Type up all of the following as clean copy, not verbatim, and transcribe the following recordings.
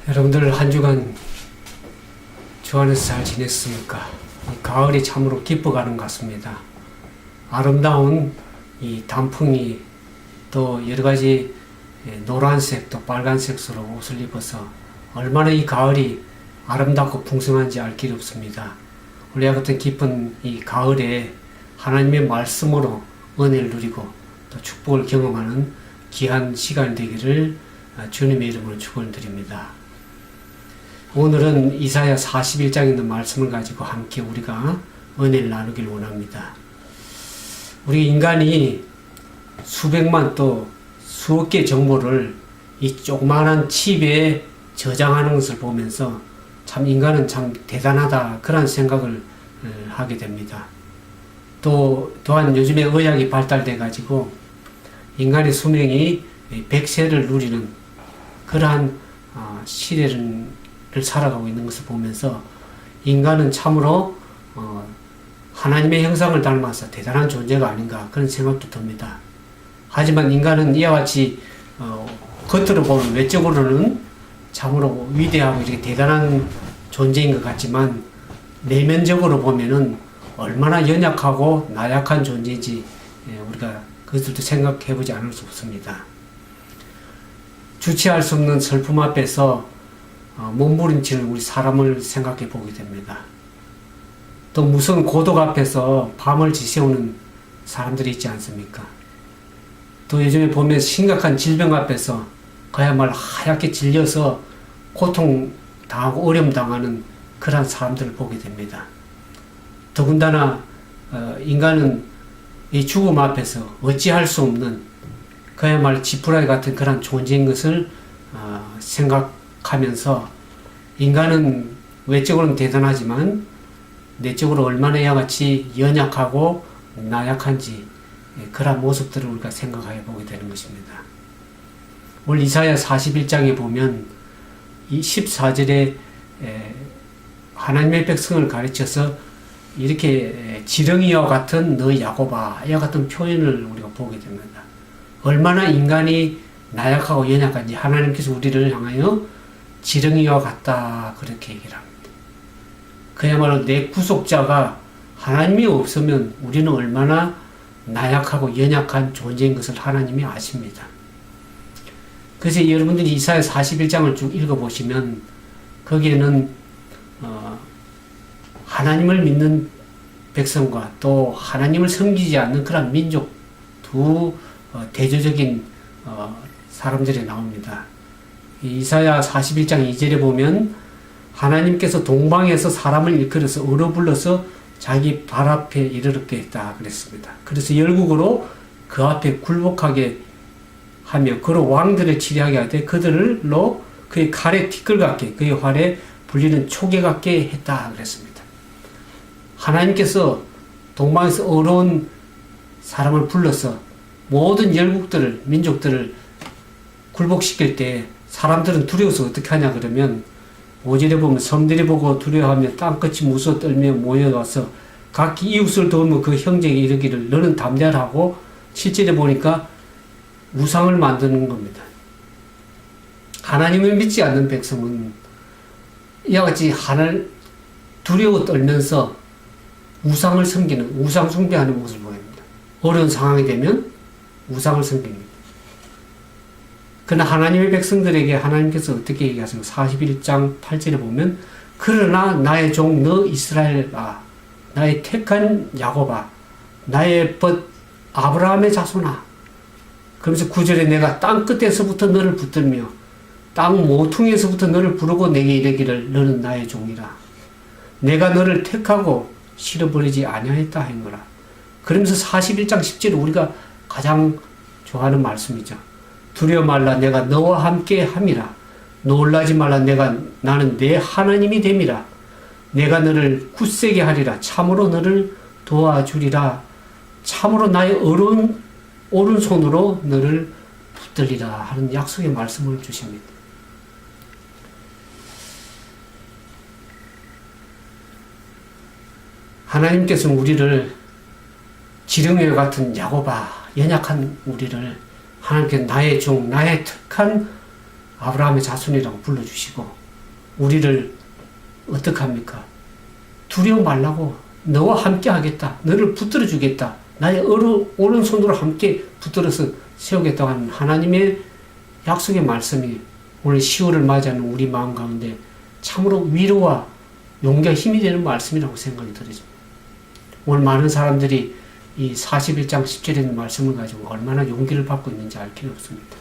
여러분들 한 주간 주 안에서 잘 지냈습니까? 가을이 참으로 깊어가는 것 같습니다. 아름다운 이 단풍이 또 여러가지 노란색 또 빨간색으로 옷을 입어서 얼마나 이 가을이 아름답고 풍성한지 알 길이 없습니다. 우리와 같은 깊은 이 가을에 하나님의 말씀으로 은혜를 누리고 또 축복을 경험하는 귀한 시간이 되기를 주님의 이름으로 축원드립니다. 오늘은 이사야 41장에 있는 말씀을 가지고 함께 우리가 은혜를 나누길 원합니다. 우리 인간이 수백만 또 수억 개 정보를 이 조그마한 칩에 저장하는 것을 보면서 참 인간은 참 대단하다 그런 생각을 하게 됩니다. 또한 요즘에 의학이 발달돼 가지고 인간의 수명이 100세를 누리는 그러한 시대를 살아가고 있는 것을 보면서 인간은 참으로 하나님의 형상을 닮아서 대단한 존재가 아닌가 그런 생각도 듭니다. 하지만 인간은 이와 같이 겉으로 보면 외적으로는 참으로 위대하고 이렇게 대단한 존재인 것 같지만 내면적으로 보면은 얼마나 연약하고 나약한 존재인지 우리가 그것들도 생각해보지 않을 수 없습니다. 주체할 수 없는 슬픔 앞에서 몸부림치는 우리 사람을 생각해 보게 됩니다. 또 무서운 고독 앞에서 밤을 지새우는 사람들이 있지 않습니까? 또 요즘에 보면 심각한 질병 앞에서 그야말로 하얗게 질려서 고통당하고 어려움 당하는 그런 사람들을 보게 됩니다. 더군다나 인간은 이 죽음 앞에서 어찌할 수 없는 그야말로 지푸라기 같은 그런 존재인 것을 생각하면서 인간은 외적으로는 대단하지만 내적으로 얼마나 이와 같이 연약하고 나약한지 그런 모습들을 우리가 생각해 보게 되는 것입니다. 오늘 이사야 41장에 보면 이 14절에 하나님의 백성을 가르쳐서 이렇게 지렁이와 같은 너 야곱아 이와 같은 표현을 우리가 보게 됩니다. 얼마나 인간이 나약하고 연약한지 하나님께서 우리를 향하여 지렁이와 같다 그렇게 얘기를 합니다. 그야말로 내 구속자가 하나님이 없으면 우리는 얼마나 나약하고 연약한 존재인 것을 하나님이 아십니다. 그래서 여러분들이 이사야 41장을 쭉 읽어보시면 거기에는 하나님을 믿는 백성과 또 하나님을 섬기지 않는 그런 민족 두 대조적인 사람들이 나옵니다. 이사야 41장 2절에 보면 하나님께서 동방에서 사람을 일컬어서 얼어불러서 자기 발 앞에 이르게 했다 그랬습니다. 그래서 열국으로 그 앞에 굴복하게 하며 그로 왕들을 치리하게 하되 그들로 그의 칼에 티끌 같게 그의 활에 불리는 초계 같게 했다 그랬습니다. 하나님께서 동방에서 어려운 사람을 불러서 모든 열국들을 민족들을 굴복시킬 때 사람들은 두려워서 어떻게 하냐 그러면 5절에 보면 섬들이 보고 두려워하며 땅끝이 무서워 떨며 모여와서 각기 이웃을 도우며 그 형제에게 이르기를 너는 담대하라고 7절에 보니까 우상을 만드는 겁니다. 하나님을 믿지 않는 백성은 이와 같이 하나님 두려워 떨면서 우상을 섬기는 우상 숭배하는 모습을 보입니다. 어려운 상황이 되면 우상을 섬깁니다. 그러나 하나님의 백성들에게 하나님께서 어떻게 얘기하세요? 41장 8절에 보면 그러나 나의 종 너 이스라엘아 나의 택한 야곱아 나의 벗 아브라함의 자손아 그러면서 9절에 내가 땅끝에서부터 너를 붙들며 땅 모퉁이에서부터 너를 부르고 내게 이르기를 너는 나의 종이라 내가 너를 택하고 실어버리지 아니하였다 한 거라. 그러면서 41장 10절에 우리가 가장 좋아하는 말씀이죠. 두려워 말라 내가 너와 함께 함이라 놀라지 말라 나는 내 하나님이 됨이라 내가 너를 굳세게 하리라 참으로 너를 도와주리라 참으로 나의 오른손으로 너를 붙들리라 하는 약속의 말씀을 주십니다. 하나님께서는 우리를 지렁이 같은 야곱아 연약한 우리를 하나님께 나의 종 나의 택한 아브라함의 자손이라고 불러주시고 우리를 어떻게 합니까? 두려워 말라고 너와 함께 하겠다. 너를 붙들어 주겠다. 나의 오른손으로 함께 붙들어서 세우겠다고 하는 하나님의 약속의 말씀이 오늘 10월을 맞이하는 우리 마음 가운데 참으로 위로와 용기와 힘이 되는 말씀이라고 생각이 들어집니다. 오늘 많은 사람들이 이 41장 10절에 있는 말씀을 가지고 얼마나 용기를 받고 있는지 알 길이 없습니다.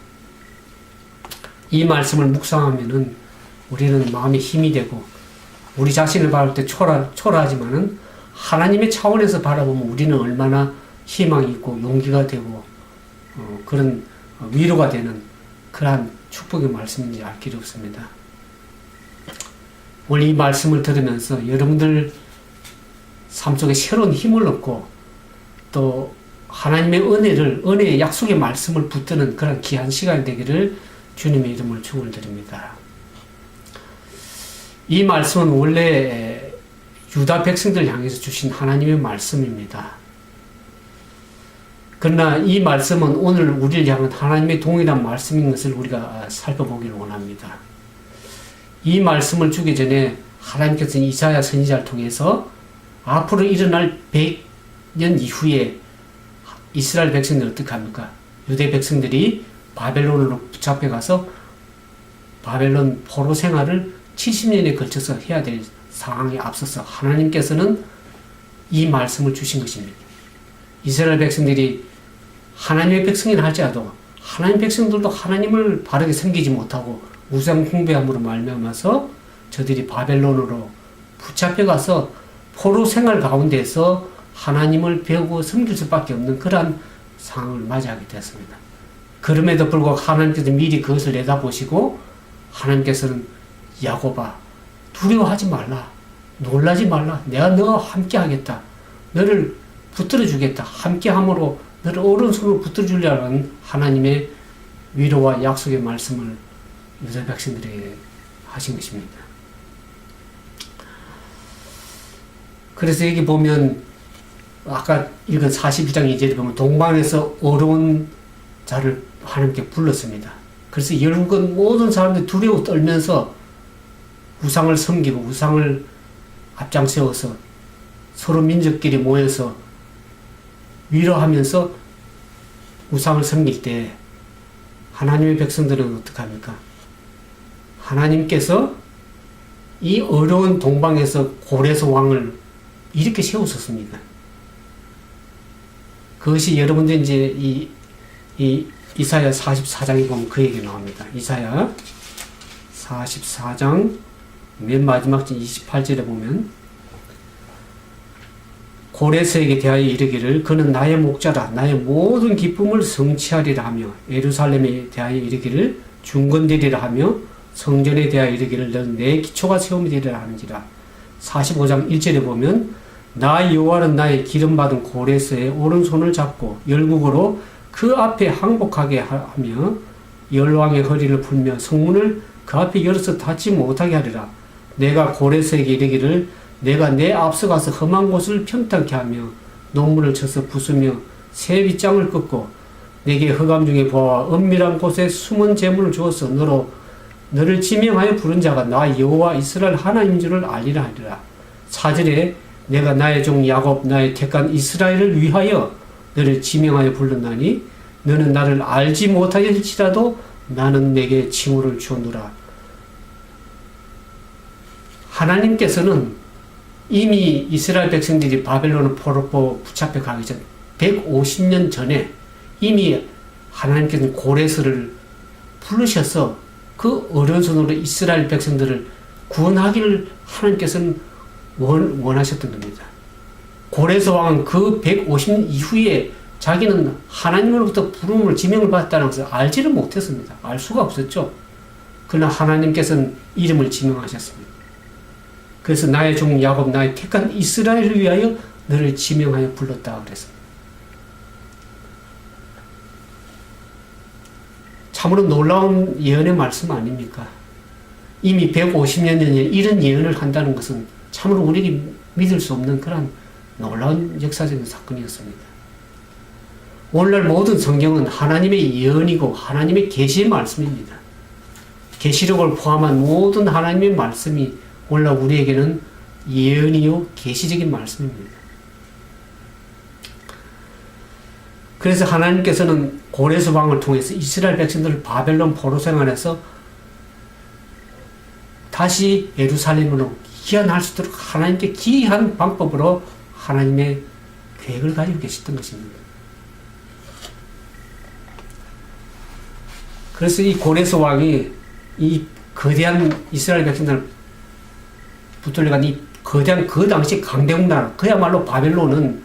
이 말씀을 묵상하면은 우리는 마음에 힘이 되고 우리 자신을 바라볼 때 초라하지만은 하나님의 차원에서 바라보면 우리는 얼마나 희망이 있고 용기가 되고 그런 위로가 되는 그러한 축복의 말씀인지 알 길이 없습니다. 오늘 이 말씀을 들으면서 여러분들 삶 속에 새로운 힘을 얻고 또 하나님의 은혜의 약속의 말씀을 붙드는 그런 귀한 시간이 되기를 주님의 이름을 축원을 드립니다. 이 말씀은 원래 유다 백성들 향해서 주신 하나님의 말씀입니다. 그러나 이 말씀은 오늘 우리를 향한 하나님의 동일한 말씀인 것을 우리가 살펴보기를 원합니다. 이 말씀을 주기 전에 하나님께서는 이사야 선지자를 통해서 앞으로 일어날 100년 이후에 이스라엘 백성들은 어떻게 합니까? 유대 백성들이 바벨론으로 붙잡혀 가서 바벨론 포로 생활을 70년에 걸쳐서 해야 될 상황에 앞서서 하나님께서는 이 말씀을 주신 것입니다. 이스라엘 백성들이 하나님의 백성이라 할지라도 하나님 백성들도 하나님을 바르게 섬기지 못하고 우상 숭배함으로 말미암아서 저들이 바벨론으로 붙잡혀 가서 포로 생활 가운데서 하나님을 배우고 섬길 수밖에 없는 그러한 상황을 맞이하게 되었습니다. 그럼에도 불구하고 하나님께서 미리 그것을 내다보시고 하나님께서는 야곱아 두려워하지 말라. 놀라지 말라. 내가 너와 함께 하겠다. 너를 붙들어 주겠다. 함께 함으로 너를 오른손으로 붙들어 주려는 하나님의 위로와 약속의 말씀을 유다 백성들에게 하신 것입니다. 그래서 여기 보면 아까 읽은 42장 2절에 보면 동방에서 어려운 자를 하나님께 불렀습니다. 그래서 결국은 모든 사람들이 두려워 떨면서 우상을 섬기고 우상을 앞장세워서 서로 민족끼리 모여서 위로하면서 우상을 섬길 때 하나님의 백성들은 어떻게 합니까? 하나님께서 이 어려운 동방에서 고레스 왕을 이렇게 세우셨습니다. 그것이 여러분들 이제 이 이사야 44장에 보면 그 얘기 나옵니다. 이사야 44장 맨 마지막 28절에 보면 고레스에게 대하여 이르기를 그는 나의 목자라 나의 모든 기쁨을 성취하리라 하며 예루살렘에 대하여 이르기를 중건되리라 하며 성전에 대하여 이르기를 넌 내 기초가 세움이 되리라 하는지라. 45장 1절에 보면 나 여호와는 나의 기름받은 고레스의 오른손을 잡고 열국으로 그 앞에 항복하게 하며 열왕의 허리를 풀며 성문을 그 앞에 열어서 닫지 못하게 하리라. 내가 고레스에게 이르기를 내가 내 앞서가서 험한 곳을 평탄케 하며 논문을 쳐서 부수며 새 빗장을 긋고 내게 흑암 중에 보아 은밀한 곳에 숨은 재물을 주어서 너를 지명하여 부른 자가 나 여호와 이스라엘 하나님인 줄을 알리라 하리라. 4절에 내가 나의 종 야곱 나의 택한 이스라엘을 위하여 너를 지명하여 불렀나니 너는 나를 알지 못하였을지라도 나는 내게 칭호를 주었노라. 하나님께서는 이미 이스라엘 백성들이 바벨론 포로 붙잡혀 가기 전 150년 전에 이미 하나님께서는 고레스를 부르셔서 그 어려운 손으로 이스라엘 백성들을 구원하기를 하나님께서는 원하셨던 겁니다. 고레스 왕은 그 150년 이후에 자기는 하나님으로부터 부름을 지명을 받았다는 것을 알지를 못했습니다. 알 수가 없었죠. 그러나 하나님께서는 이름을 지명하셨습니다. 그래서 나의 종 야곱 나의 택한 이스라엘을 위하여 너를 지명하여 불렀다 그랬습니다. 참으로 놀라운 예언의 말씀 아닙니까? 이미 150년 전에 이런 예언을 한다는 것은 참으로 우리에게 믿을 수 없는 그런 놀라운 역사적인 사건이었습니다. 오늘날 모든 성경은 하나님의 예언이고 하나님의 계시의 말씀입니다. 계시록을 포함한 모든 하나님의 말씀이 오늘날 우리에게는 예언이요 계시적인 말씀입니다. 그래서 하나님께서는 고레스 왕을 통해서 이스라엘 백성들을 바벨론 포로 생활에서 다시 예루살렘으로 귀환할 수 있도록 하나님께 기이한 방법으로 하나님의 계획을 가지고 계셨던 것입니다. 그래서 이 고레스 왕이 이 거대한 이스라엘 백성들을 붙들려간 이 거대한 그 당시 강대국 나라, 그야말로 바벨론은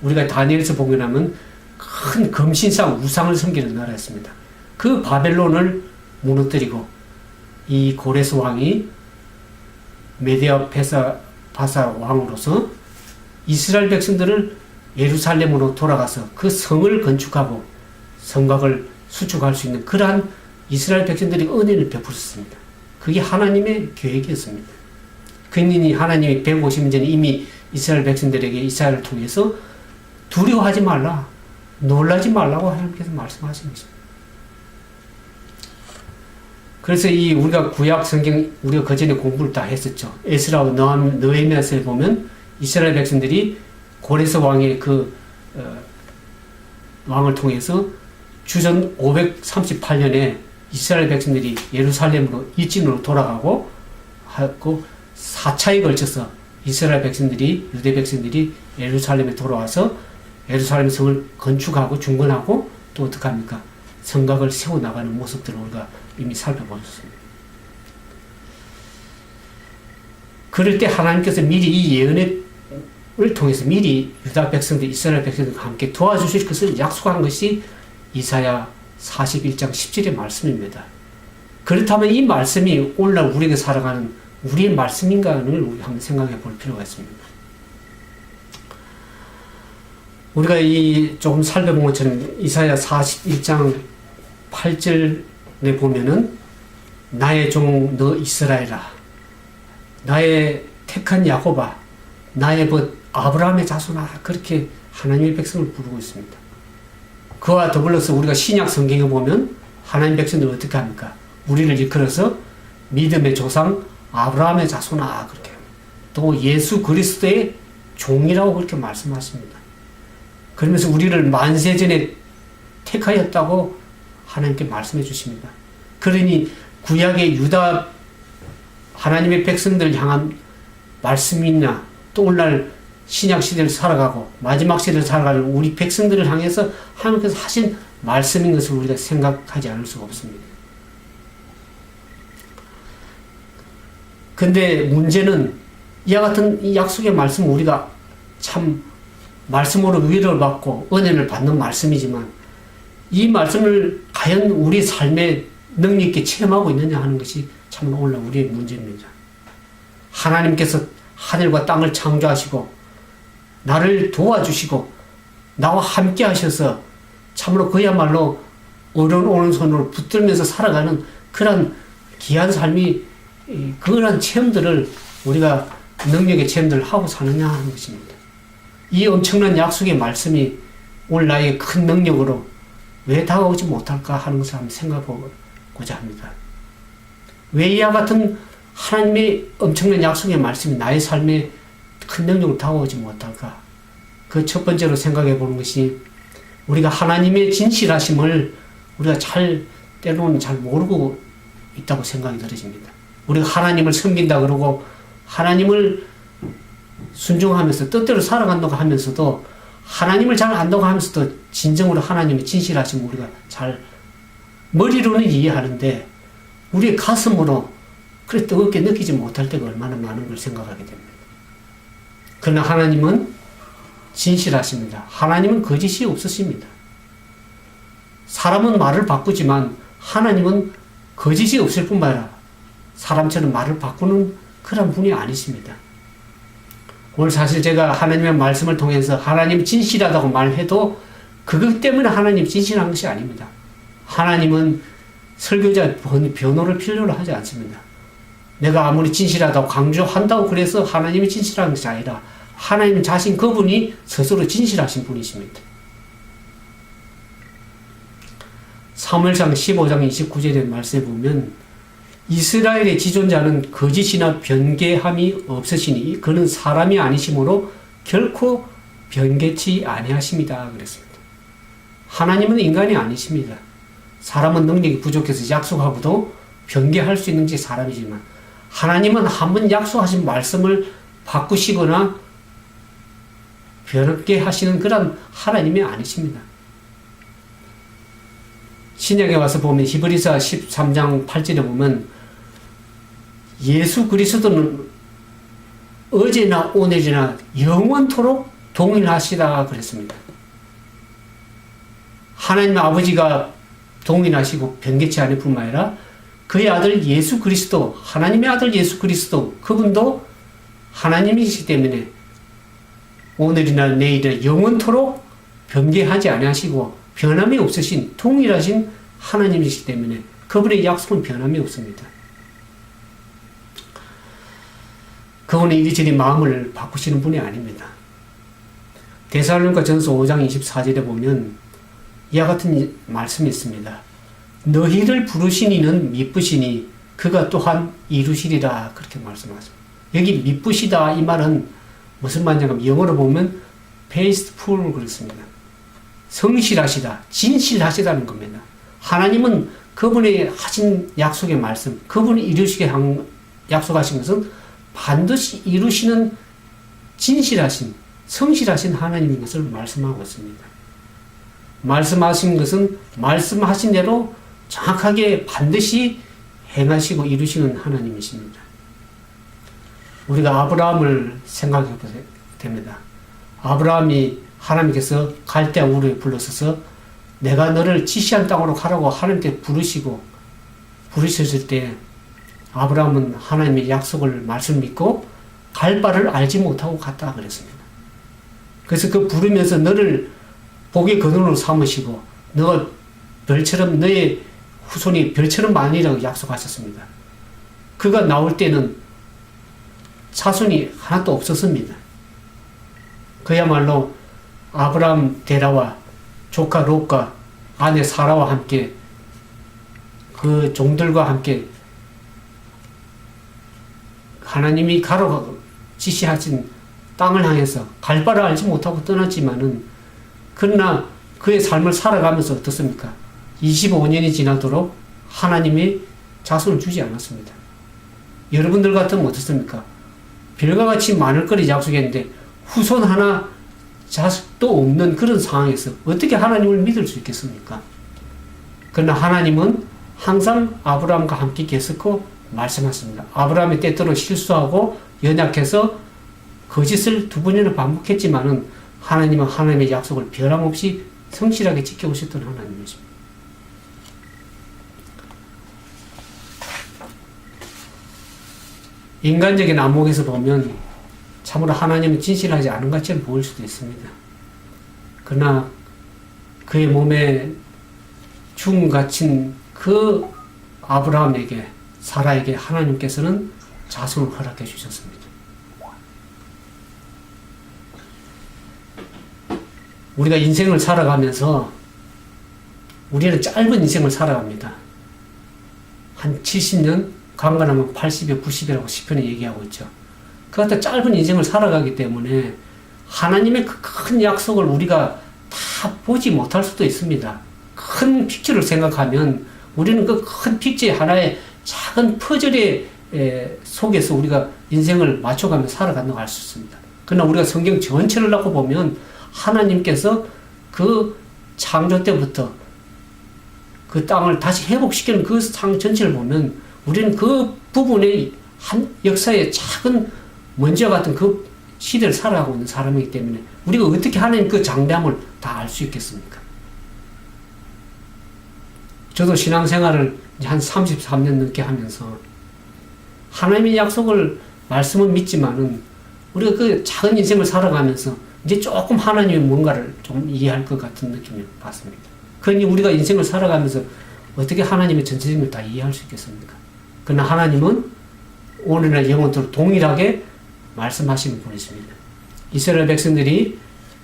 우리가 다니엘서 보게 되면 큰 금신상 우상을 섬기는 나라였습니다. 그 바벨론을 무너뜨리고 이 고레스 왕이 메디아 바사 왕으로서 이스라엘 백성들을 예루살렘으로 돌아가서 그 성을 건축하고 성곽을 수축할 수 있는 그러한 이스라엘 백성들이 은혜를 베풀었습니다. 그게 하나님의 계획이었습니다. 그러니 하나님이 150년 전에 이미 이스라엘 백성들에게 이사야를 통해서 두려워하지 말라, 놀라지 말라고 하나님께서 말씀하신 것입니다. 그래서 우리가 구약 성경 우리가 그전에 공부를 다 했었죠. 에스라와 느헤미야서에 보면 이스라엘 백성들이 고레스 왕의 왕을 통해서 주전 538년에 이스라엘 백성들이 예루살렘으로 일진으로 돌아가고 하고 4차에 걸쳐서 이스라엘 백성들이 유대 백성들이 예루살렘에 돌아와서 예루살렘 성을 건축하고 중건하고 또 어떻게 합니까? 성곽을 세워나가는 모습들을 우리가 이미 살펴보셨습니다. 그럴 때 하나님께서 미리 이 예언을 통해서 미리 유다 백성들, 이스라엘 백성들과 함께 도와주실 것을 약속한 것이 이사야 41장 10절의 말씀입니다. 그렇다면 이 말씀이 오늘날 우리에게 살아가는 우리의 말씀인가를 우리 한번 생각해 볼 필요가 있습니다. 우리가 조금 살펴본 것처럼 이사야 41장 8절에 보면은 나의 종 너 이스라엘아, 나의 택한 야곱아, 나의 벗 아브라함의 자손아, 그렇게 하나님의 백성을 부르고 있습니다. 그와 더불어서 우리가 신약 성경에 보면 하나님 백성들 어떻게 합니까? 우리를 이끌어서 믿음의 조상 아브라함의 자손아, 그렇게 또 예수 그리스도의 종이라고 그렇게 말씀하십니다. 그러면서 우리를 만세전에 택하였다고 하나님께 말씀해 주십니다. 그러니 구약의 유다 하나님의 백성들 향한 말씀이나 또 오늘날 신약 시대를 살아가고 마지막 시대를 살아가는 우리 백성들을 향해서 하나님께서 하신 말씀인 것을 우리가 생각하지 않을 수가 없습니다. 근데 문제는 이와 같은 이 약속의 말씀은 우리가 참 말씀으로 위로를 받고 은혜를 받는 말씀이지만 이 말씀을 과연 우리 삶에 능력 있게 체험하고 있느냐 하는 것이 참 오늘날 우리의 문제입니다. 하나님께서 하늘과 땅을 창조하시고 나를 도와주시고 나와 함께 하셔서 참으로 그야말로 오른손으로 붙들면서 살아가는 그런 귀한 삶이 그런 체험들을 우리가 능력의 체험들을 하고 사느냐 하는 것입니다. 이 엄청난 약속의 말씀이 오늘 나에게 큰 능력으로 왜 다가오지 못할까 하는 것을 한번 생각해보고자 합니다. 왜 이와 같은 하나님의 엄청난 약속의 말씀이 나의 삶에 큰 능력으로 다가오지 못할까? 그 첫 번째로 생각해 보는 것이 우리가 하나님의 진실하심을 우리가 때로는 잘 모르고 있다고 생각이 들어집니다. 우리가 하나님을 섬긴다 그러고 하나님을 순종하면서 뜻대로 살아간다고 하면서도 하나님을 잘 안다고 하면서도 진정으로 하나님의 진실하심을 우리가 잘 머리로는 이해하는데 우리의 가슴으로 그래 뜨겁게 느끼지 못할 때가 얼마나 많은 걸 생각하게 됩니다. 그러나 하나님은 진실하십니다. 하나님은 거짓이 없으십니다. 사람은 말을 바꾸지만 하나님은 거짓이 없을 뿐만 아니라 사람처럼 말을 바꾸는 그런 분이 아니십니다. 오늘 사실 제가 하나님의 말씀을 통해서 하나님이 진실하다고 말해도 그것 때문에 하나님이 진실한 것이 아닙니다. 하나님은 설교자 변호를 필요로 하지 않습니다. 내가 아무리 진실하다고 강조한다고 그래서 하나님이 진실한 것이 아니라 하나님 자신 그분이 스스로 진실하신 분이십니다. 사무엘상 15장 29절의 말씀에 보면 이스라엘의 지존자는 거짓이나 변개함이 없으시니 그는 사람이 아니시므로 결코 변개치 아니하십니다. 그랬습니다. 하나님은 인간이 아니십니다. 사람은 능력이 부족해서 약속하고도 변개할 수 있는 게 사람이지만 하나님은 한번 약속하신 말씀을 바꾸시거나 변개하시는 그런 하나님이 아니십니다. 신약에 와서 보면 히브리서 13장 8절에 보면 예수 그리스도는 어제나 오늘이나 영원토록 동일하시다 그랬습니다. 하나님 아버지가 동일하시고 변개치 않을 뿐만 아니라 그의 아들 예수 그리스도, 하나님의 아들 예수 그리스도, 그분도 하나님이시기 때문에 오늘이나 내일이나 영원토록 변개하지 아니하시고 변함이 없으신 동일하신 하나님이시기 때문에 그분의 약속은 변함이 없습니다. 그분은 이리저리 마음을 바꾸시는 분이 아닙니다. 데살로니가 전서 5장 24절에 보면 이와 같은 말씀이 있습니다. 너희를 부르신 이는 미쁘시니 그가 또한 이루시리라 그렇게 말씀하십니다. 여기 미쁘시다 이 말은 무슨 말이냐면 영어로 보면 faithful 그렇습니다. 성실하시다, 진실하시다는 겁니다. 하나님은 그분의 하신 약속의 말씀, 그분이 이루시게 약속하신 것은 반드시 이루시는 진실하신, 성실하신 하나님인 것을 말씀하고 있습니다. 말씀하신 것은 말씀하신 대로 정확하게 반드시 행하시고 이루시는 하나님이십니다. 우리가 아브라함을 생각해 보게 됩니다. 아브라함이 하나님께서 갈대아 우르에 불러서서 내가 너를 지시한 땅으로 가라고 하나님께 부르셨을 때 아브라함은 하나님의 약속을 말씀 믿고 갈 바를 알지 못하고 갔다 그랬습니다. 그래서 그 부르면서 너를 복의 근원으로 삼으시고 너가 별처럼 너의 후손이 별처럼 많으리라고 약속하셨습니다. 그가 나올 때는 자손이 하나도 없었습니다. 그야말로 아브라함 데라와 조카 롯과 아내 사라와 함께 그 종들과 함께 하나님이 가라고 지시하신 땅을 향해서 갈 바를 알지 못하고 떠났지만은 그러나 그의 삶을 살아가면서 어떻습니까? 25년이 지나도록 하나님이 자손을 주지 않았습니다. 여러분들 같으면 어떻습니까? 별과 같이 많을 거리 약속했는데 후손 하나 자식도 없는 그런 상황에서 어떻게 하나님을 믿을 수 있겠습니까? 그러나 하나님은 항상 아브라함과 함께 계셨고 말씀하셨습니다. 아브라함이 때때로 실수하고 연약해서 거짓을 2번이나 반복했지만은 하나님은 하나님의 약속을 변함없이 성실하게 지켜오셨던 하나님이십니다. 인간적인 안목에서 보면 참으로 하나님은 진실하지 않은 것처럼 보일 수도 있습니다. 그러나 그의 몸에 죽음 갇힌 그 아브라함에게 사라에게 하나님께서는 자손을 허락해 주셨습니다. 우리가 인생을 살아가면서 우리는 짧은 인생을 살아갑니다. 한 70년, 강건하면 80여, 90이라고 시편에 얘기하고 있죠. 그 같은 짧은 인생을 살아가기 때문에 하나님의 그 큰 약속을 우리가 다 보지 못할 수도 있습니다. 큰 픽처를 생각하면 우리는 그 큰 픽처의 하나의 작은 퍼즐의 속에서 우리가 인생을 맞춰가며 살아간다고 할 수 있습니다. 그러나 우리가 성경 전체를 놓고 보면 하나님께서 그 창조 때부터 그 땅을 다시 회복시키는 그 상 전체를 보면 우리는 그 부분의 한 역사의 작은 먼지와 같은 그 시대를 살아가고 있는 사람이기 때문에 우리가 어떻게 하나님 그 장대함을 다 알 수 있겠습니까? 저도 신앙생활을 한 33년 넘게 하면서 하나님의 약속을 말씀은 믿지만은 우리가 그 작은 인생을 살아가면서 이제 조금 하나님의 뭔가를 좀 이해할 것 같은 느낌을 받습니다. 그러니 우리가 인생을 살아가면서 어떻게 하나님의 전체적인 걸 다 이해할 수 있겠습니까? 그러나 하나님은 오늘날 영원토록 동일하게 말씀하시는 분이십니다. 이스라엘 백성들이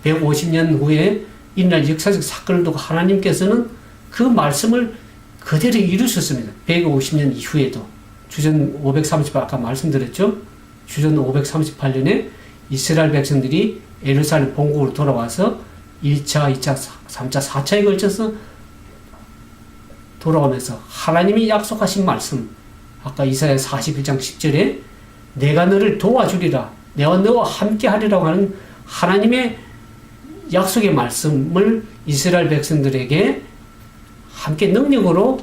150년 후에 이날 역사적 사건을 두고 하나님께서는 그 말씀을 그대로 이루셨습니다. 150년 이후에도. 주전 538, 아까 말씀드렸죠? 주전 538년에 이스라엘 백성들이 예루살렘 본국으로 돌아와서 1차, 2차, 3차, 4차에 걸쳐서 돌아오면서 하나님이 약속하신 말씀, 아까 이사야 41장 10절에 내가 너를 도와주리라, 내가 너와 함께 하리라고 하는 하나님의 약속의 말씀을 이스라엘 백성들에게 함께 능력으로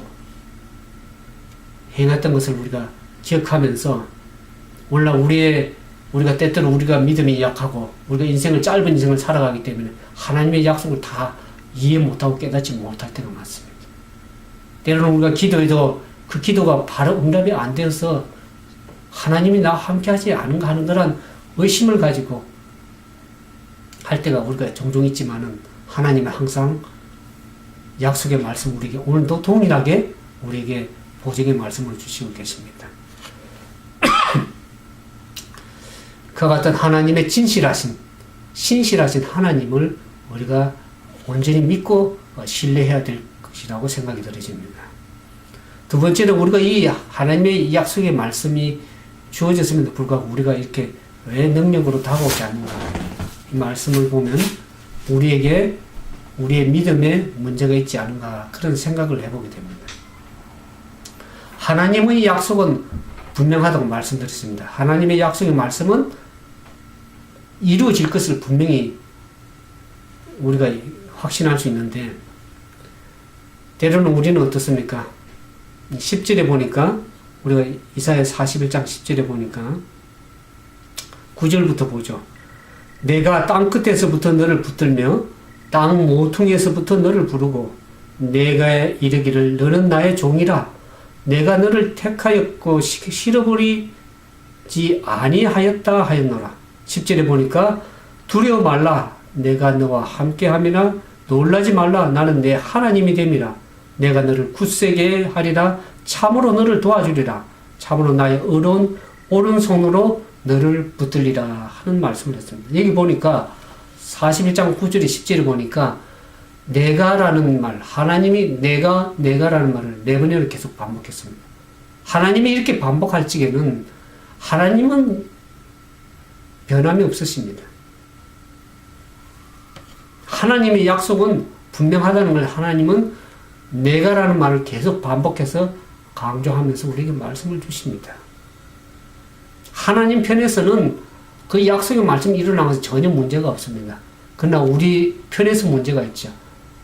행했던 것을 우리가 기억하면서, 몰라 우리가 때때로 우리가 믿음이 약하고 우리가 인생을 짧은 인생을 살아가기 때문에 하나님의 약속을 다 이해 못하고 깨닫지 못할 때가 많습니다. 때로는 우리가 기도해도 그 기도가 바로 응답이 안 되어서 하나님이 나와 함께 하지 않은가 하는 그런 의심을 가지고 할 때가 우리가 종종 있지만은, 하나님은 항상 약속의 말씀 우리에게 오늘도 동일하게 우리에게 보증의 말씀을 주시고 계십니다. 그와 같은 하나님의 신실하신 하나님을 우리가 온전히 믿고 신뢰해야 될 것이라고 생각이 들어집니다. 두 번째는 우리가 이 하나님의 약속의 말씀이 주어졌음에도 불구하고 우리가 이렇게 왜 능력으로 다가오지 않는가, 이 말씀을 보면 우리의 믿음에 문제가 있지 않은가, 그런 생각을 해보게 됩니다. 하나님의 약속은 분명하다고 말씀드렸습니다. 하나님의 약속의 말씀은 이루어질 것을 분명히 우리가 확신할 수 있는데, 때로는 우리는 어떻습니까? 10절에 보니까, 우리가 이사야 41장 10절에 보니까 9절부터 보죠. 내가 땅 끝에서부터 너를 붙들며 땅 모퉁이에서부터 너를 부르고 내가 이르기를 너는 나의 종이라, 내가 너를 택하였고 실어버리지 아니하였다 하였노라. 10절에 보니까 두려워 말라, 내가 너와 함께함이나 놀라지 말라, 나는 내 하나님이 됨이라. 내가 너를 굳세게 하리라, 참으로 너를 도와주리라, 참으로 나의 의로운 오른손으로 너를 붙들리라 하는 말씀을 했습니다. 여기 보니까 41장 9절에 10절에 보니까 내가라는 말, 하나님이 내가라는 말을 네 번이나 계속 반복했습니다. 하나님이 이렇게 반복할 적에는 하나님은 변함이 없으십니다. 하나님의 약속은 분명하다는 걸 하나님은 내가라는 말을 계속 반복해서 강조하면서 우리에게 말씀을 주십니다. 하나님 편에서는 그 약속의 말씀이 일어나면서 전혀 문제가 없습니다. 그러나 우리 편에서 문제가 있죠.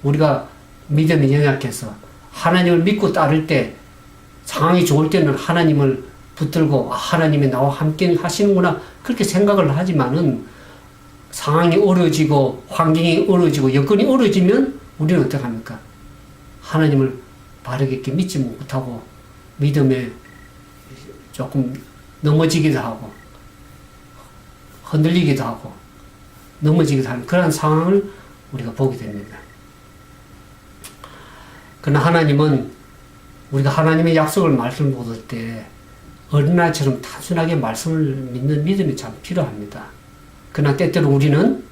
우리가 믿음이 연약해서 하나님을 믿고 따를 때, 상황이 좋을 때는 하나님을 붙들고 하나님이 나와 함께 하시는구나 그렇게 생각을 하지만은, 상황이 어려워지고 환경이 어려워지고 여건이 어려워지면 우리는 어떻게 합니까? 하나님을 바르게 이렇게 믿지 못하고 믿음에 조금 넘어지기도 하고 흔들리기도 하고 넘어지기도 하는 그런 상황을 우리가 보게 됩니다. 그러나 하나님은, 우리가 하나님의 약속을 말씀을 보을 때 어린아이처럼 단순하게 말씀을 믿는 믿음이 참 필요합니다. 그러나 때때로 우리는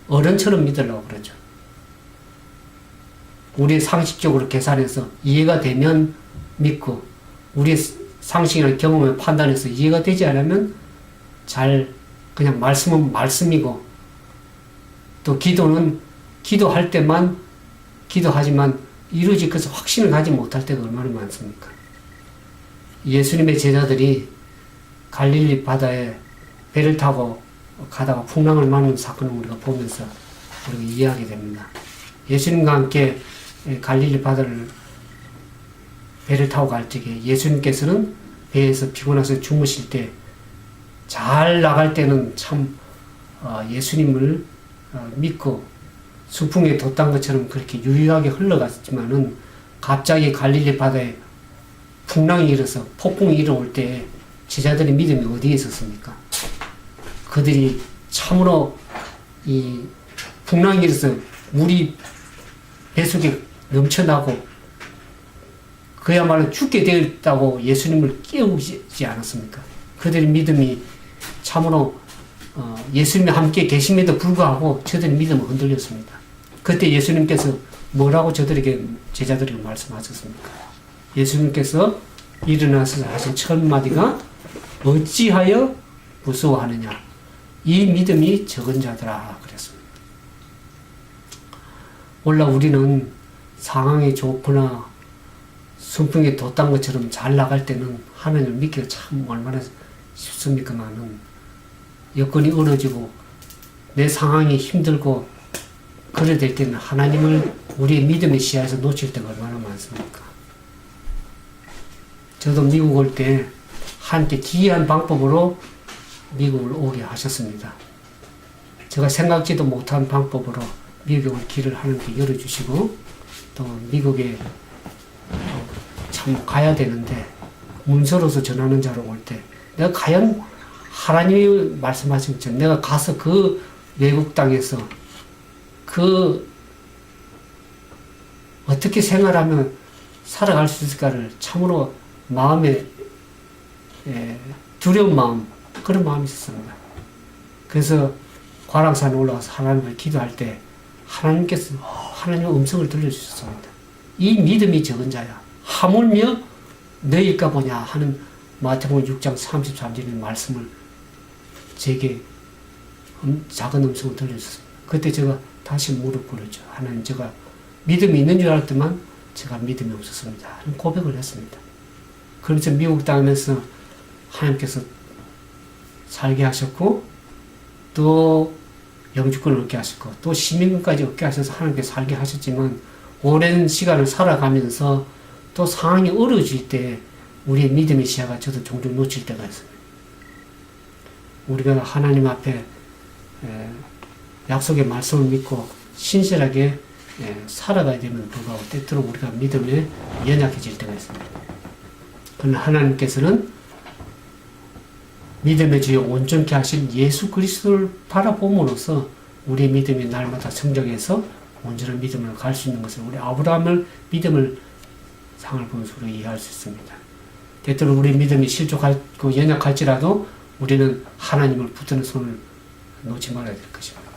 어른처럼 믿으려고 그러죠. 우리의 상식적으로 계산해서 이해가 되면 믿고, 우리의 상식이나 경험을 판단해서 이해가 되지 않으면 그냥 말씀은 말씀이고, 또 기도는 기도할 때만 기도하지만 이루어질 것을 확신을 가지 못할 때가 얼마나 많습니까? 예수님의 제자들이 갈릴리 바다에 배를 타고 가다가 풍랑을 맞는 사건을 우리가 보면서 우리가 이해하게 됩니다. 예수님과 함께 갈릴리 바다를 배를 타고 갈 적에 예수님께서는 배에서 피곤해서 주무실 때, 잘 나갈 때는 참 예수님을 믿고 수풍에 돛단 것처럼 그렇게 유유하게 흘러갔지만은, 갑자기 갈릴리 바다에 풍랑이 일어서 폭풍이 일어올 때 제자들의 믿음이 어디에 있었습니까? 그들이 참으로 이 풍랑이 일어서 물이 뱃속에 넘쳐나고 그야말로 죽게 되었다고 예수님을 깨우지 않았습니까? 그들의 믿음이 참으로 예수님이 함께 계심에도 불구하고 저들의 믿음은 흔들렸습니다. 그때 예수님께서 뭐라고 제자들에게 말씀하셨습니까? 예수님께서 일어나서 하신 첫 마디가 어찌하여 무서워하느냐. 이 믿음이 적은 자들아 그랬습니다. 몰라 우리는 상황이 좋거나 순풍에 돛단 것처럼 잘 나갈 때는 하나님을 믿기가 참 얼마나 쉽습니까만은 여건이 어려지고 내 상황이 힘들고 그래 될 때는 하나님을 우리의 믿음의 시야에서 놓칠 때가 얼마나 많습니까? 저도 미국 올 때 함께 기이한 방법으로 미국을 오게 하셨습니다. 제가 생각지도 못한 방법으로 미국의 길을 하나님께 열어주시고 또 미국에 참 가야 되는데 문서로서 전하는 자로 올 때 내가 과연 하나님이 말씀하신 것처럼 내가 가서 그 외국 땅에서 그 어떻게 생활하면 살아갈 수 있을까를 참으로 마음에 두려운 마음 그런 마음이 있었습니다. 그래서 관악산에 올라가서 하나님을 기도할 때 하나님께서 하나님의 음성을 들려주셨습니다. 이 믿음이 적은 자야 하물며 너일까 보냐 하는 마태복음 6장 33절의 말씀을 제게 작은 음성을 들려주셨습니다. 그때 제가 다시 무릎 꿇었죠. 하나님 제가 믿음이 있는 줄 알았더만 제가 믿음이 없었습니다. 하는 고백을 했습니다. 그래서 미국 땅에서 하나님께서 살게 하셨고 또 영주권을 얻게 하셨고 또 시민권까지 얻게 하셔서 하나님께서 살게 하셨지만 오랜 시간을 살아가면서 또 상황이 어려워질 때 우리의 믿음의 시야가 저도 종종 놓칠 때가 있습니다. 우리가 하나님 앞에 약속의 말씀을 믿고 신실하게 살아가야 되면 불구하고 때때로 우리가 믿음에 연약해질 때가 있습니다. 그러나 하나님께서는 믿음의 주여 온전케 하신 예수 그리스도를 바라봄으로써 우리의 믿음이 날마다 성장해서 온전한 믿음으로 갈 수 있는 것을 우리 아브라함을 믿음을 상을 보면서 우리가 이해할 수 있습니다. 때때로 우리 믿음이 실족하고 연약할지라도 우리는 하나님을 붙드는 손을 놓지 말아야 될 것입니다.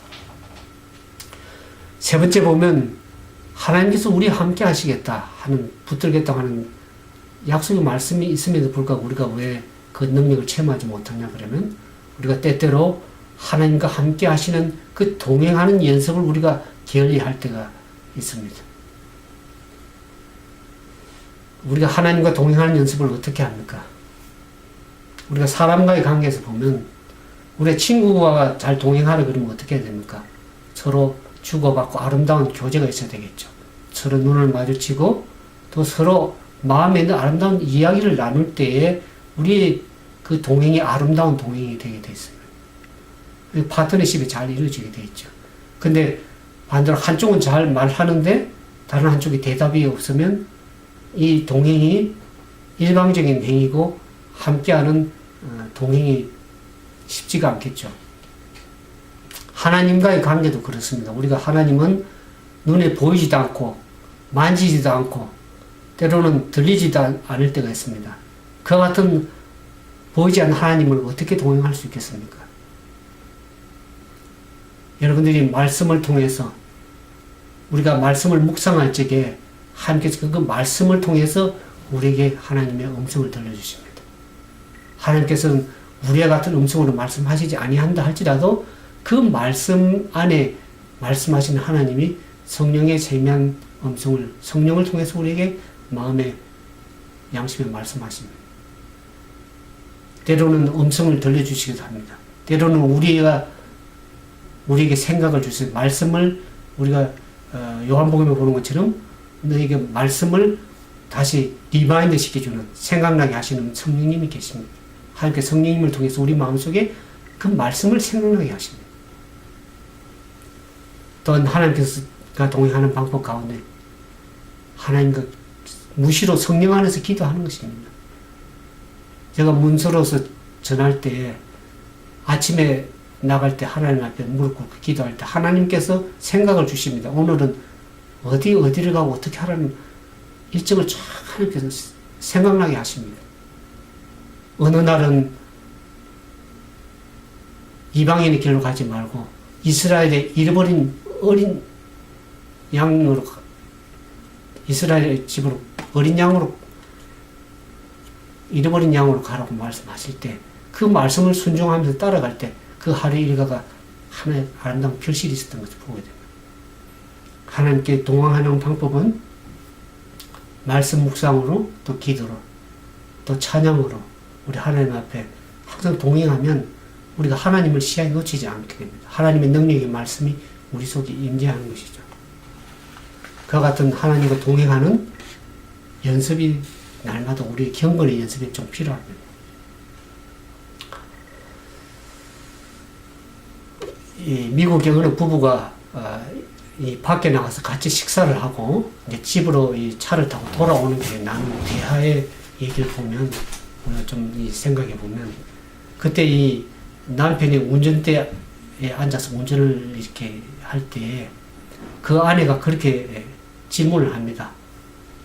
세 번째 보면 하나님께서 우리와 함께 하시겠다 하는 붙들겠다 하는 약속의 말씀이 있음에도 불구하고 우리가 왜 그 능력을 체험하지 못하냐 그러면 우리가 때때로 하나님과 함께 하시는 그 동행하는 연습을 우리가 게을리할 때가 있습니다. 우리가 하나님과 동행하는 연습을 어떻게 합니까? 우리가 사람과의 관계에서 보면 우리가 친구와 잘 동행하려 그러면 어떻게 해야 됩니까? 서로 주고받고 아름다운 교제가 있어야 되겠죠. 서로 눈을 마주치고 또 서로 마음에 있는 아름다운 이야기를 나눌 때에 우리의 그 동행이 아름다운 동행이 되게 돼 있어요. 파트너십이 잘 이루어지게 돼 있죠. 근데 반대로 한쪽은 잘 말하는데 다른 한쪽이 대답이 없으면 이 동행이 일방적인 행위고 함께하는 동행이 쉽지가 않겠죠. 하나님과의 관계도 그렇습니다. 우리가 하나님은 눈에 보이지도 않고 만지지도 않고 때로는 들리지도 않을 때가 있습니다. 그와 같은 보이지 않는 하나님을 어떻게 동행할 수 있겠습니까? 여러분들이 말씀을 통해서 우리가 말씀을 묵상할 적에 하나님께서 그 말씀을 통해서 우리에게 하나님의 음성을 들려주십니다. 하나님께서는 우리와 같은 음성으로 말씀하시지 아니한다 할지라도 그 말씀 안에 말씀하시는 하나님이 성령의 세미한 음성을 성령을 통해서 우리에게 마음의 양심에 말씀하십니다. 때로는 음성을 들려주시기도 합니다. 때로는 우리에게 생각을 주세요. 말씀을 우리가 요한복음에 보는 것처럼 너에게 말씀을 다시 리마인드 시켜주는 생각나게 하시는 성령님이 계십니다. 하나님께 성령님을 통해서 우리 마음속에 그 말씀을 생각나게 하십니다. 또한 하나님께서가 동행하는 방법 가운데 하나님과 무시로 성령 안에서 기도하는 것입니다. 제가 문서로서 전할 때 아침에 나갈 때 하나님 앞에 무릎 꿇고 기도할 때 하나님께서 생각을 주십니다. 오늘은 어디를 가고 어떻게 하라는 일정을 쫙 하나님께서 생각나게 하십니다. 어느 날은 이방인의 길로 가지 말고 이스라엘의 잃어버린 어린 양으로 이스라엘의 집으로 어린 양으로 잃어버린 양으로 가라고 말씀하실 때 그 말씀을 순종하면서 따라갈 때 그 하루의 일과가 하나의 아름다운 결실이 있었던 것을 보게 됩니다. 하나님께 동행하는 방법은 말씀 묵상으로 또 기도로 또 찬양으로 우리 하나님 앞에 항상 동행하면 우리가 하나님을 시야에 놓치지 않게 됩니다. 하나님의 능력의 말씀이 우리 속에 임재하는 것이죠. 그와 같은 하나님과 동행하는 연습이 날마다 우리의 경건의 연습이 좀 필요합니다. 이 미국의 어느 부부가 이 밖에 나가서 같이 식사를 하고 이제 집으로 이 차를 타고 돌아오는 길에 나는 대화의 얘기를 보면 오늘 좀 이 생각해 보면 그때 이 남편이 운전대에 앉아서 운전을 이렇게 할 때 그 아내가 그렇게 질문을 합니다.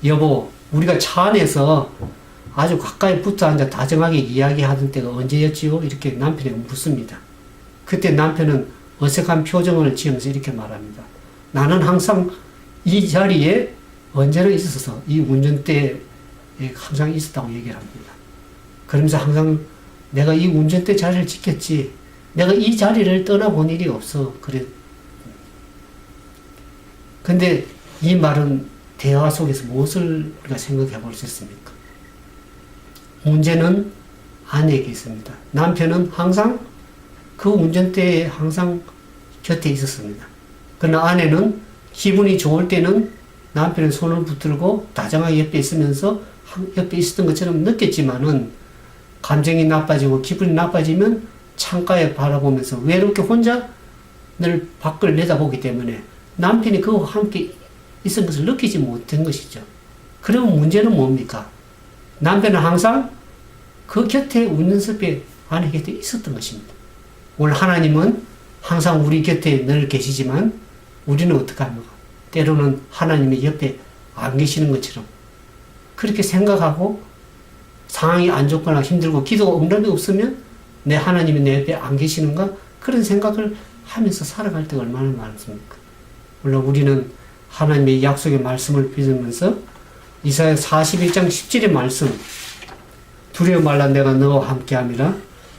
여보, 우리가 차 안에서 아주 가까이 붙어 앉아 다정하게 이야기하던 때가 언제였지요? 이렇게 남편에게 묻습니다. 그때 남편은 어색한 표정을 지으면서 이렇게 말합니다. 나는 항상 이 자리에 언제나 있어서 이 운전대에 항상 있었다고 얘기를 합니다. 그러면서 항상 내가 이 운전대 자리를 지켰지 내가 이 자리를 떠나본 일이 없어. 그래. 근데 이 말은 대화 속에서 무엇을 우리가 생각해 볼 수 있습니까? 문제는 아내에게 있습니다. 남편은 항상 그 운전대에 항상 곁에 있었습니다. 그러나 아내는 기분이 좋을 때는 남편의 손을 붙들고 다정하게 옆에 있으면서 옆에 있었던 것처럼 느꼈지만은 감정이 나빠지고 기분이 나빠지면 창가에 바라보면서 외롭게 혼자 늘 밖을 내다보기 때문에 남편이 그와 함께 있은 것을 느끼지 못한 것이죠. 그러면 문제는 뭡니까? 남편은 항상 그 곁에 운전석에 아내 곁에 있었던 것입니다. 오늘 하나님은 항상 우리 곁에 늘 계시지만 우리는 어떻게 합니까? 때로는 하나님의 옆에 안 계시는 것처럼 그렇게 생각하고 상황이 안 좋거나 힘들고 기도가 응답이 없으면 내 하나님이 내 옆에 안 계시는가? 그런 생각을 하면서 살아갈 때가 얼마나 많습니까? 물론 우리는 하나님의 약속의 말씀을 믿으면서 이사야 41장 10절의 말씀 두려워 말라 내가 너와 함께함이라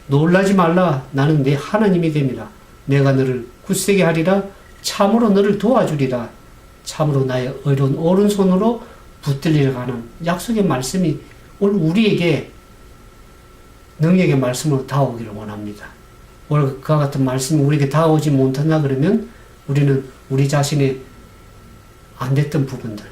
놀라지 말라 나는 네 하나님이 됨이라 내가 너를 굳세게 하리라 참으로 너를 도와주리라 참으로 나의 의로운 오른손으로 붙들리려 가는 약속의 말씀이 오늘 우리에게 능력의 말씀으로 다가오기를 원합니다. 오늘 그와 같은 말씀이 우리에게 다가오지 못한다 그러면 우리는 우리 자신의 안 됐던 부분들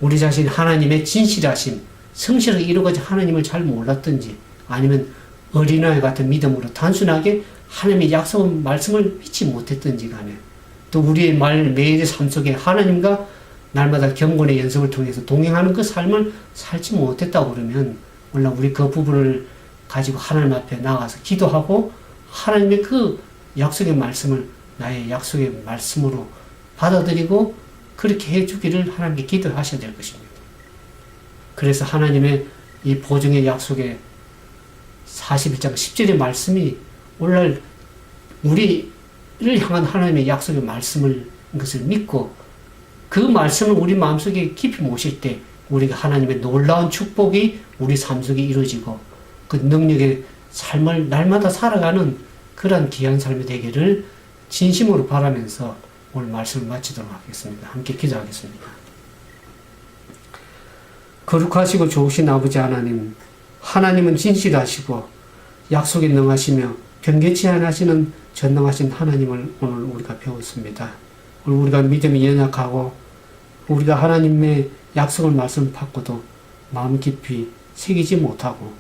우리 자신이 하나님의 진실하심 성실하게 이루고자 하나님을 잘 몰랐든지 아니면 어린아이 같은 믿음으로 단순하게 하나님의 약속 말씀을 믿지 못했든지 간에 또 우리의 매일의 삶 속에 하나님과 날마다 경건의 연습을 통해서 동행하는 그 삶을 살지 못했다고 그러면 물론 우리 그 부분을 가지고 하나님 앞에 나가서 기도하고 하나님의 그 약속의 말씀을 나의 약속의 말씀으로 받아들이고 그렇게 해주기를 하나님께 기도하셔야 될 것입니다. 그래서 하나님의 이 보증의 약속의 41장 10절의 말씀이 오늘날 우리를 향한 하나님의 약속의 말씀을 것을 믿고 그 말씀을 우리 마음속에 깊이 모실 때 우리가 하나님의 놀라운 축복이 우리 삶 속에 이루어지고 그 능력의 삶을 날마다 살아가는 그러한 귀한 삶이 되기를 진심으로 바라면서 오늘 말씀을 마치도록 하겠습니다. 함께 기도하겠습니다. 거룩하시고 좋으신 아버지 하나님, 하나님은 진실하시고 약속에 능하시며 변개치 않으시는 전능하신 하나님을 오늘 우리가 배웠습니다. 오늘 우리가 믿음이 연약하고 우리가 하나님의 약속을 말씀 받고도 마음 깊이 새기지 못하고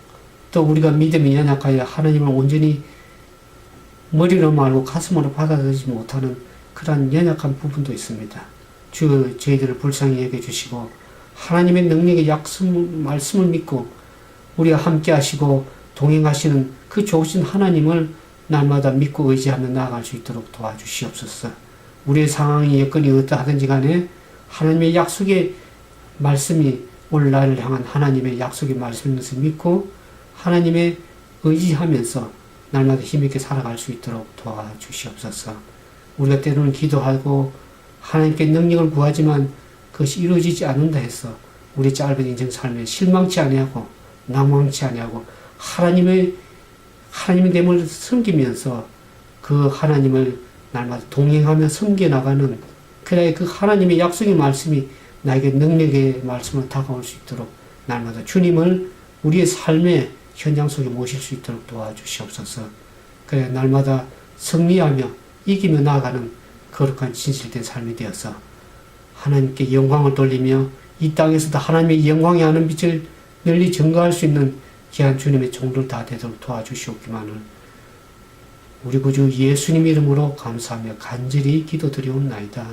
또 우리가 믿음이 연약하여 하나님을 온전히 머리로 말고 가슴으로 받아들이지 못하는 그러한 연약한 부분도 있습니다. 주여 저희들을 불쌍히 여겨주시고 하나님의 능력의 약속 말씀을 믿고 우리와 함께 하시고 동행하시는 그 좋으신 하나님을 날마다 믿고 의지하며 나아갈 수 있도록 도와주시옵소서. 우리의 상황이 여건이 어떠하든지 간에 하나님의 약속의 말씀이 오늘 나를 향한 하나님의 약속의 말씀인 것을 믿고 하나님의 의지하면서 날마다 힘있게 살아갈 수 있도록 도와주시옵소서. 우리가 때로는 기도하고 하나님께 능력을 구하지만 그것이 이루어지지 않는다 해서 우리 짧은 인생 삶에 실망치 아니하고 낭망치 아니하고 하나님의 됨을 섬기면서 그 하나님을 날마다 동행하며 섬겨나가는, 그래야 그 하나님의 약속의 말씀이 나에게 능력의 말씀으로 다가올 수 있도록 날마다 주님을 우리의 삶의 현장 속에 모실 수 있도록 도와주시옵소서. 그래 날마다 승리하며 이기며 나아가는 거룩한 진실된 삶이 되어서 하나님께 영광을 돌리며 이 땅에서도 하나님의 영광이 하는 빛을 널리 증거할 수 있는 귀한 주님의 종들 다 되도록 도와주시옵기만을 우리 구주 예수님 이름으로 감사하며 간절히 기도드리옵나이다.